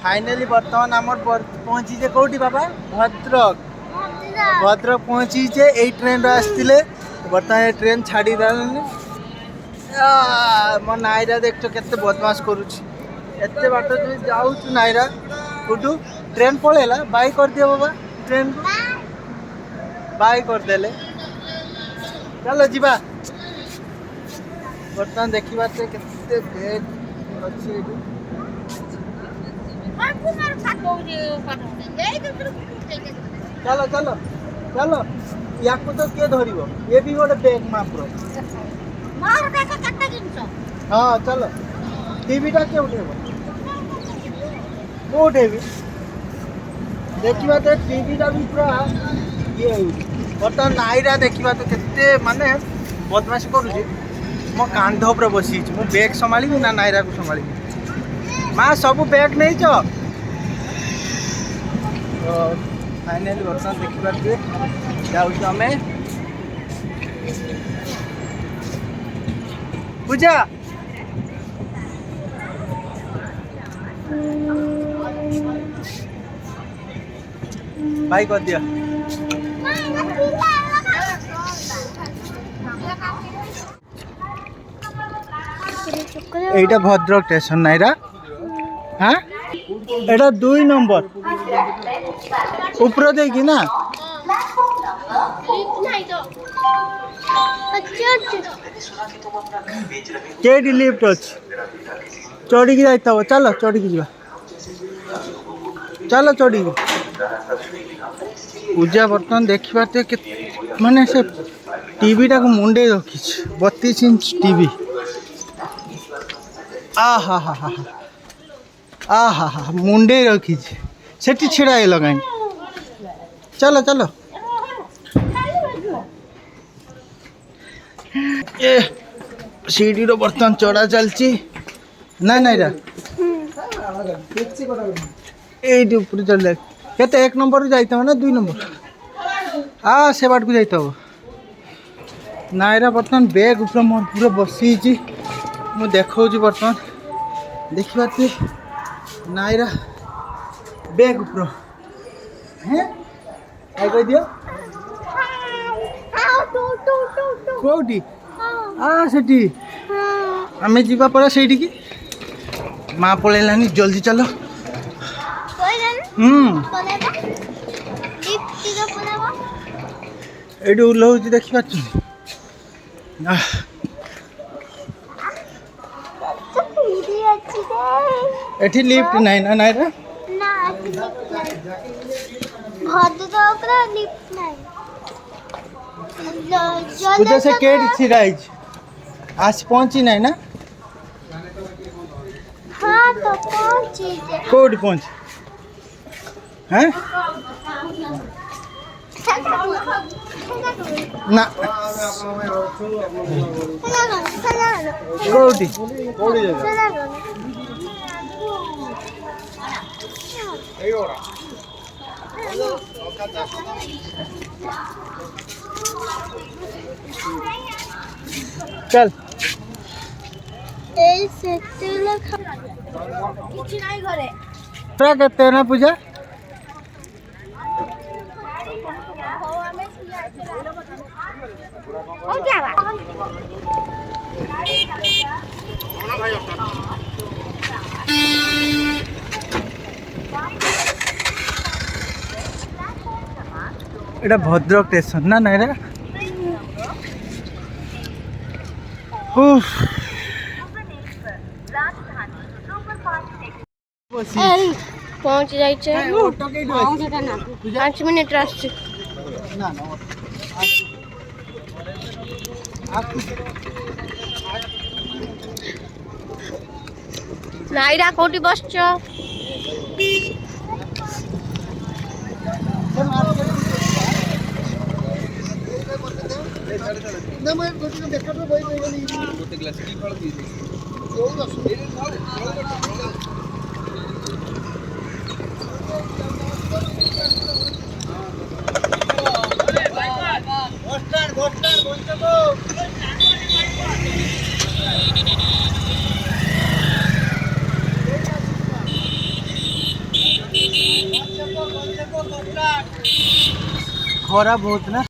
finally बर्तमान आमर पहुँचीचे कौटी बाबा भद्रक भद्रक पहुँचीचे यही ट्रेन आसते बर्तमान ट्रेन छाड़ी मो नायरा देख के बदमाश करुँच बाट जो जाऊँ नायरा उठू ट्रेन पलैला बाय कर दियो बाबा ट्रेन को बाय करदेले चलो जीवा बर्तमान देखा केते बेग अच्छी चलो चलो चलो या तो किए धर ये भी गोटे बैग माप्र हाँ चलो टीवीटा किए उठेब को उठेबी देखा तो टीवीटा भी पूरा ये बर्तमान नायरा देखा तो केते माने बदमाशी करुँची मो कांध पर बसी मु बैग संभाली ना नायरा को संभाली माँ सब बैग नहीं चो तो फाइनली बर्तमान देखिए जाऊँ आम पूजा भाई कर दिया এইটা ভদ্রক স্টেশন নাইরা হ্যাঁ এটা 2 নম্বর উপরে দেখি না কেডি লিফট আছে চড়িকি যাইতে হবে চলো চড়িকি যা চলো চড়িকি पूजा बर्तमान देखा माने से टीवीटा को मुंडे रखी 32 इंच टीवी आ हा हा हा आ हा हा मुंडे रखी से छिड़ा लगाई चलो चलो ए सीढ़ी रो बर्तमान चढ़ा चलची ना नहीं रा ये ऊपर चल केते 1 नंबर जाइता ना 2 नंबर से बाट को जाइता नायरा बर्तमान बैग ऊपर मोर पूरा बसी मु देखा बर्तमान देखा नायरा बैग ऊपर हैं कह दियो कौटी सेठी आमे जीवा पड़ा सेठी की माँ पलैलानी जल्दी चलो ये ओह्लौच देखी एठी लिफ्ट नहीं ना नायरा पूजा से केट छिड़ाई आज पहुंची नहीं ना हाँ तो पहुंची कोड पहुंच हैं ना कोडी कोडी चल कहते ना पूजा এটা ভদ্রক স্টেশন না নাইরা पहुंच जाए 5 मिनट रास्ते ना ना नायरा कोटी बसछ ना मैं गोटी को देखा तो भाई नहीं गोटे ग्लास की फल दी खरा बहुत ना